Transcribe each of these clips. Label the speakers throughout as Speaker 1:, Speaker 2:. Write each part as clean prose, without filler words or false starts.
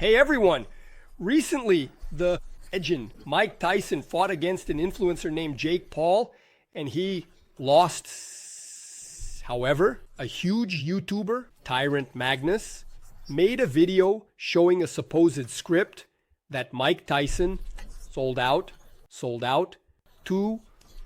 Speaker 1: Hey everyone! Recently, the legend Mike Tyson fought against an influencer named Jake Paul, and he lost. However, a huge YouTuber, Tyrant Magnus, made a video showing a supposed script that Mike Tyson sold out to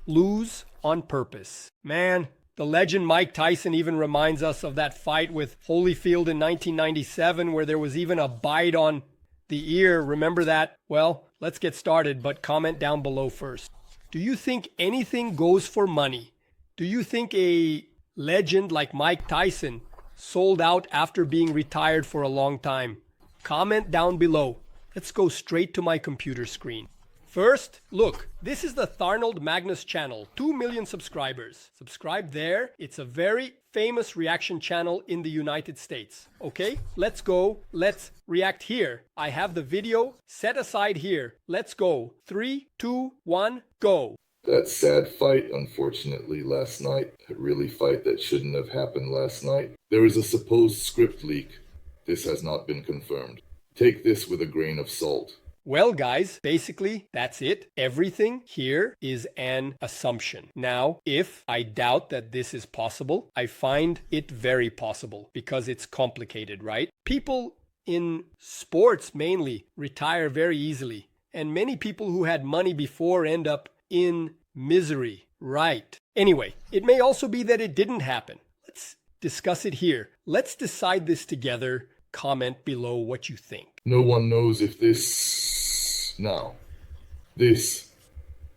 Speaker 1: lose on purpose. Man, the legend Mike Tyson even reminds us of that fight with Holyfield in 1997 where there was even a bite on the ear. Remember that? Well, let's get started, but comment down below first. Do you think anything goes for money? Do you think a legend like Mike Tyson sold out after being retired for a long time? Comment down below. Let's go straight to my computer screen. First, look, this is the Tharnold Magnus channel, 2 million subscribers. Subscribe there. It's a very famous reaction channel in the United States. Okay, let's go. Let's react here. I have the video set aside here. Let's go. 3, 2, 1, go.
Speaker 2: That sad fight, unfortunately, last night, a really fight that shouldn't have happened last night. There is a supposed script leak. This has not been confirmed. Take this with a grain of salt.
Speaker 1: Well, guys, basically, that's it. Everything here is an assumption. Now, if I doubt that this is possible, I find it very possible because it's complicated, right? People in sports mainly retire very easily, and many people who had money before end up in misery, right? Anyway, it may also be that it didn't happen. Let's discuss it here. Let's decide this together. Comment below what you think.
Speaker 2: No one knows if this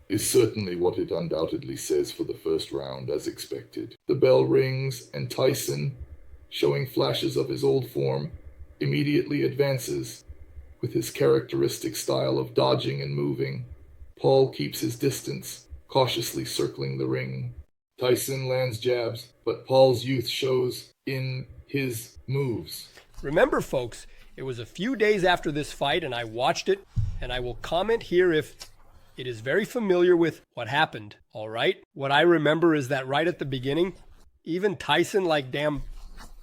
Speaker 2: is certainly what it undoubtedly says for the first round, as expected. The bell rings, and Tyson, showing flashes of his old form, immediately advances. With his characteristic style of dodging and moving, Paul keeps his distance, cautiously circling the ring. Tyson lands jabs, but Paul's youth shows in his moves.
Speaker 1: Remember, folks, it was a few days after this fight, and I watched it, and I will comment here if it is very familiar with what happened, all right? What I remember is that right at the beginning, even Tyson, like damn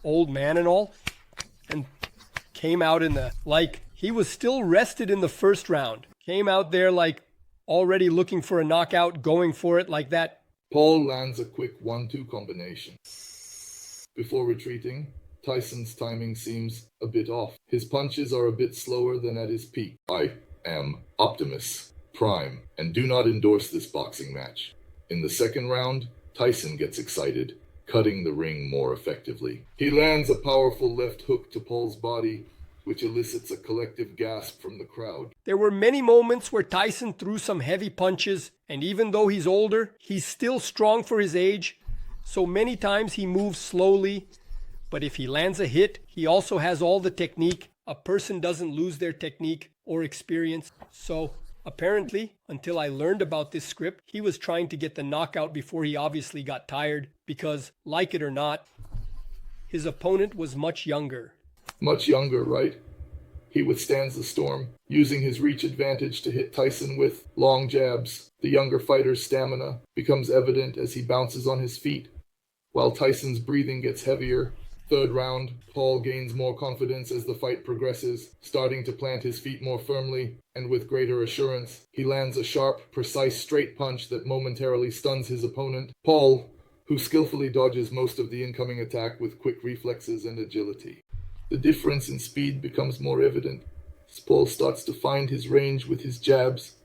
Speaker 1: old man and all, and came out in the, like, he was still rested in the first round. Came out there like already looking for a knockout, going for it like that.
Speaker 2: Paul lands a quick 1-2 combination. Before retreating, Tyson's timing seems a bit off. His punches are a bit slower than at his peak. I am Optimus Prime and do not endorse this boxing match. In the second round, Tyson gets excited, cutting the ring more effectively. He lands a powerful left hook to Paul's body, which elicits a collective gasp from the crowd.
Speaker 1: There were many moments where Tyson threw some heavy punches, and even though he's older, he's still strong for his age. So many times he moves slowly, but if he lands a hit, he also has all the technique. A person doesn't lose their technique or experience. So apparently, until I learned about this script, he was trying to get the knockout before he obviously got tired because, like it or not, his opponent was much younger.
Speaker 2: Much younger, right? He withstands the storm, using his reach advantage to hit Tyson with long jabs. The younger fighter's stamina becomes evident as he bounces on his feet, while Tyson's breathing gets heavier. Third round, Paul gains more confidence as the fight progresses, starting to plant his feet more firmly, and with greater assurance, he lands a sharp, precise straight punch that momentarily stuns his opponent. Paul, who skillfully dodges most of the incoming attack with quick reflexes and agility. The difference in speed becomes more evident as Paul starts to find his range with his jabs.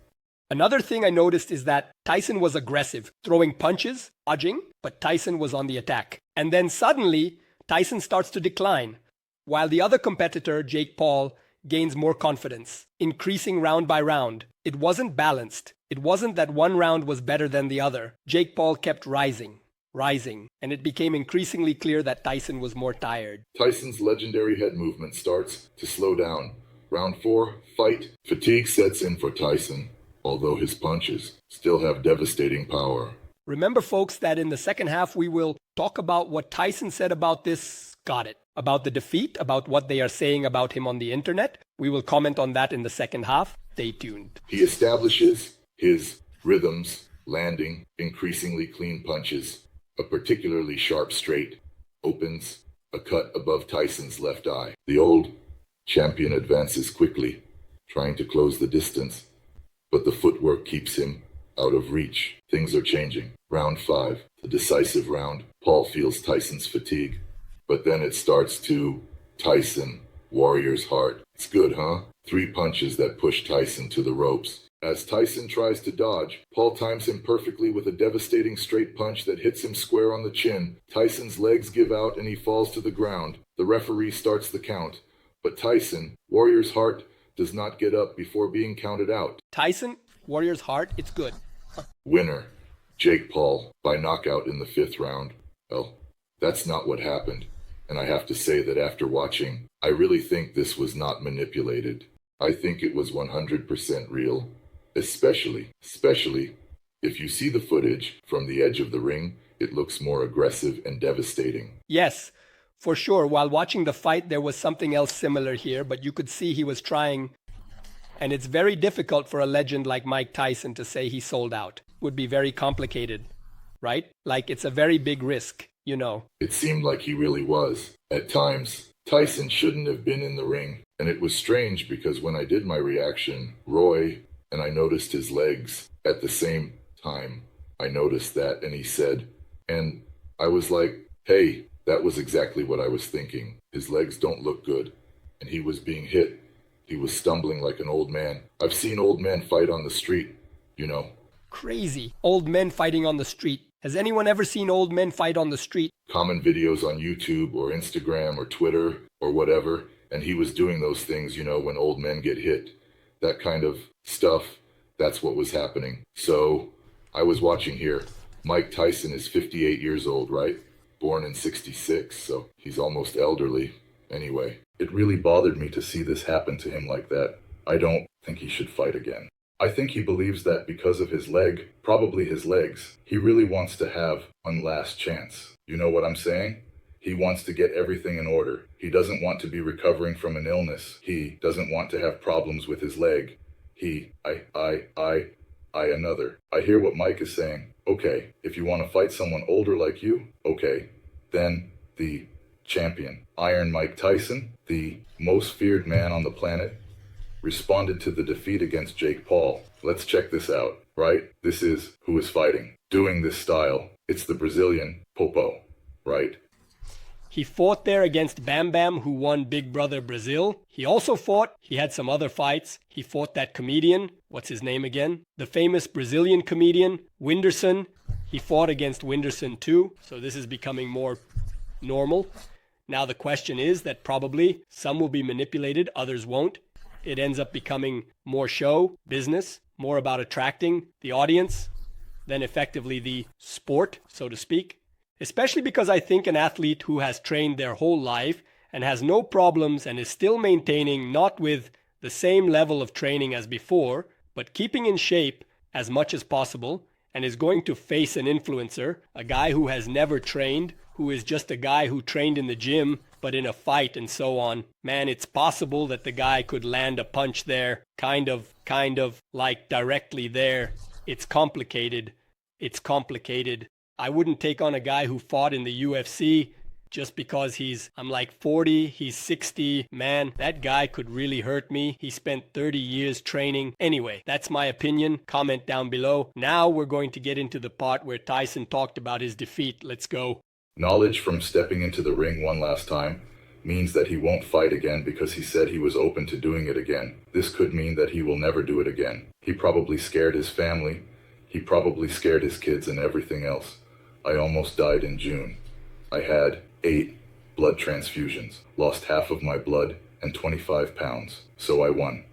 Speaker 1: Another thing I noticed is that Tyson was aggressive, throwing punches, dodging, but Tyson was on the attack. And then suddenly, Tyson starts to decline, while the other competitor, Jake Paul, gains more confidence, increasing round by round. It wasn't balanced. It wasn't that one round was better than the other. Jake Paul kept rising, and it became increasingly clear that Tyson was more tired.
Speaker 2: Tyson's legendary head movement starts to slow down. Round 4, fight. Fatigue sets in for Tyson, although his punches still have devastating power.
Speaker 1: Remember, folks, that in the second half we will talk about what Tyson said about this, about the defeat, about what they are saying about him on the internet. We will comment on that in the second half. Stay tuned.
Speaker 2: He establishes his rhythms, landing increasingly clean punches. A particularly sharp straight opens a cut above Tyson's left eye. The old Champion advances quickly, trying to close the distance, but the footwork keeps him out of reach. Things are changing. Round 5, the decisive round. Paul feels Tyson's fatigue, but then it starts to Tyson, warrior's heart. It's good, huh? 3 punches that push Tyson to the ropes. As Tyson tries to dodge, Paul times him perfectly with a devastating straight punch that hits him square on the chin. Tyson's legs give out and he falls to the ground. The referee starts the count, but Tyson, warrior's heart, does not get up before being counted out.
Speaker 1: Tyson, warrior's heart, it's good.
Speaker 2: Winner, Jake Paul, by knockout in the 5th round. Well, that's not what happened. And I have to say that after watching, I really think this was not manipulated. I think it was 100% real. Especially if you see the footage from the edge of the ring, it looks more aggressive and devastating.
Speaker 1: Yes, for sure. While watching the fight, there was something else similar here, but you could see he was trying. And it's very difficult for a legend like Mike Tyson to say he sold out. Would be very complicated, right? Like, it's a very big risk, you know.
Speaker 2: It seemed like he really was. At times, Tyson shouldn't have been in the ring. And it was strange because when I did my reaction, Roy, and I noticed his legs at the same time. I noticed that, and he said, and I was like, hey, that was exactly what I was thinking. His legs don't look good. And he was being hit. He was stumbling like an old man. I've seen old men fight on the street, you know.
Speaker 1: Crazy. Old men fighting on the street. Has anyone ever seen old men fight on the street?
Speaker 2: Common videos on YouTube or Instagram or Twitter or whatever. And he was doing those things, you know, when old men get hit. That kind of stuff. That's what was happening. So I was watching here. Mike Tyson is 58 years old, right? Born in 66, so he's almost elderly. Anyway, it really bothered me to see this happen to him like that. I don't think he should fight again. I think he believes that because of his leg, probably his legs, he really wants to have one last chance. You know what I'm saying? He wants to get everything in order. He doesn't want to be recovering from an illness. He doesn't want to have problems with his leg. Another. I hear what Mike is saying. Okay, if you want to fight someone older like you, okay, then the champion, Iron Mike Tyson, the most feared man on the planet, responded to the defeat against Jake Paul. Let's check this out, right? This is who is fighting. Doing this style. It's the Brazilian Popo, right?
Speaker 1: He fought there against Bam Bam, who won Big Brother Brazil. He also fought, he had some other fights. He fought that comedian, what's his name again? The famous Brazilian comedian, Whindersson. He fought against Whindersson too, so this is becoming more normal. Now the question is that probably some will be manipulated, others won't. It ends up becoming more show, business, more about attracting the audience than effectively the sport, so to speak. Especially because I think an athlete who has trained their whole life and has no problems and is still maintaining, not with the same level of training as before, but keeping in shape as much as possible, and is going to face an influencer, a guy who has never trained, who is just a guy who trained in the gym, but in a fight and so on. Man, it's possible that the guy could land a punch there, kind of like directly there. It's complicated. I wouldn't take on a guy who fought in the UFC just because I'm like 40, he's 60. Man, that guy could really hurt me. He spent 30 years training. Anyway, that's my opinion. Comment down below. Now we're going to get into the part where Tyson talked about his defeat. Let's go.
Speaker 2: Knowledge from stepping into the ring one last time means that he won't fight again because he said he was open to doing it again. This could mean that he will never do it again. He probably scared his family. He probably scared his kids and everything else. I almost died in June. I had 8 blood transfusions, lost half of my blood and 25 pounds, so I won.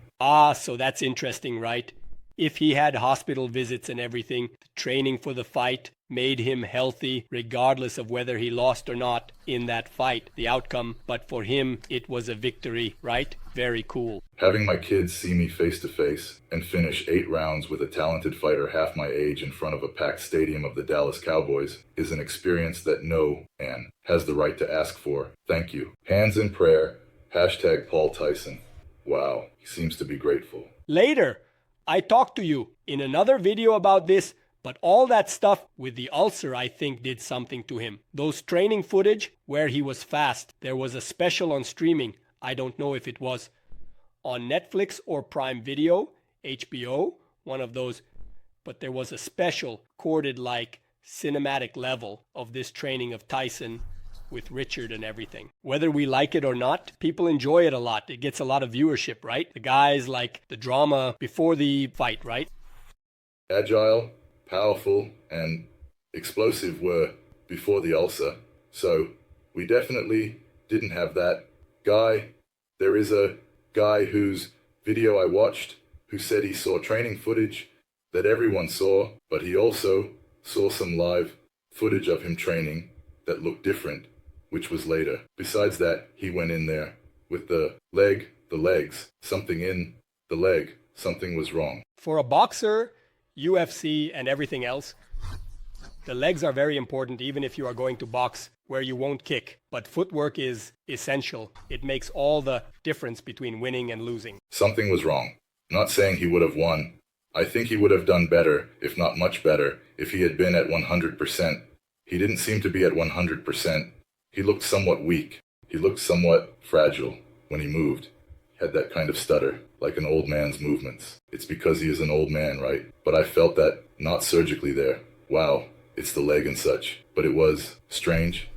Speaker 1: So that's interesting, right? If he had hospital visits and everything, the training for the fight made him healthy regardless of whether he lost or not in that fight, the outcome. But for him, it was a victory, right? Very cool.
Speaker 2: Having my kids see me face to face and finish 8 rounds with a talented fighter half my age in front of a packed stadium of the Dallas Cowboys is an experience that no man has the right to ask for. Thank you. Hands in prayer. # Paul Tyson. Wow, he seems to be grateful.
Speaker 1: Later, I talked to you in another video about this, but all that stuff with the ulcer I think did something to him. Those training footage where he was fast, there was a special on streaming. I don't know if it was on Netflix or Prime Video, HBO, one of those, but there was a special recorded like cinematic level of this training of Tyson with Richard and everything. Whether we like it or not, people enjoy it a lot. It gets a lot of viewership, right? The guys like the drama before the fight, right?
Speaker 3: Agile, powerful, and explosive were before the ulcer. So we definitely didn't have that guy. There is a guy whose video I watched who said he saw training footage that everyone saw, but he also saw some live footage of him training that looked different, which was later. Besides that, he went in there with the legs, something in the leg, something was wrong.
Speaker 1: For a boxer, UFC and everything else, the legs are very important even if you are going to box where you won't kick. But footwork is essential. It makes all the difference between winning and losing.
Speaker 3: Something was wrong. Not saying he would have won. I think he would have done better, if not much better, if he had been at 100%. He didn't seem to be at 100%. He looked somewhat weak. He looked somewhat fragile when he moved. He had that kind of stutter, like an old man's movements. It's because he is an old man, right? But I felt that not surgically there. Wow, it's the leg and such. But it was strange.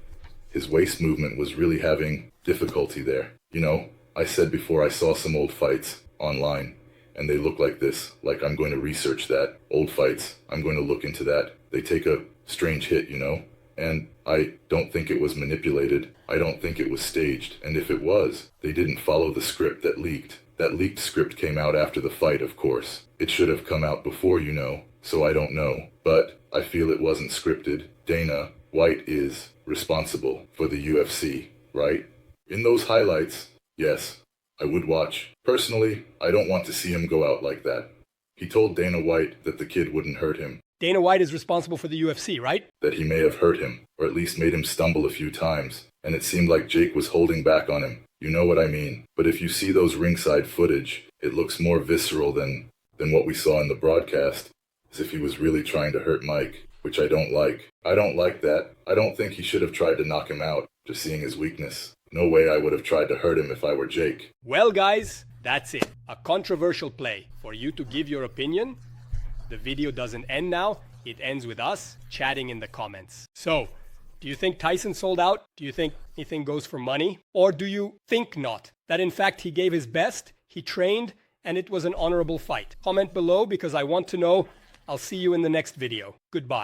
Speaker 3: His waist movement was really having difficulty there. You know, I said before I saw some old fights online, and they look like this, like I'm going to research that. Old fights, I'm going to look into that. They take a strange hit, you know? And I don't think it was manipulated. I don't think it was staged. And if it was, they didn't follow the script that leaked. That leaked script came out after the fight, of course. It should have come out before, you know, so I don't know. But I feel it wasn't scripted. Dana White is responsible for the UFC, right? In those highlights, yes, I would watch. Personally, I don't want to see him go out like that. He told Dana White that the kid wouldn't hurt him.
Speaker 1: Dana White is responsible for the UFC, right?
Speaker 3: That he may have hurt him, or at least made him stumble a few times, and it seemed like Jake was holding back on him. You know what I mean? But if you see those ringside footage, it looks more visceral than what we saw in the broadcast, as if he was really trying to hurt Mike, which I don't like. I don't like that. I don't think he should have tried to knock him out, just seeing his weakness. No way I would have tried to hurt him if I were Jake.
Speaker 1: Well, guys, that's it. A controversial play for you to give your opinion. The video doesn't end now. It ends with us chatting in the comments. So, do you think Tyson sold out? Do you think anything goes for money? Or do you think not? That in fact he gave his best, he trained, and it was an honorable fight? Comment below because I want to know. I'll see you in the next video. Goodbye.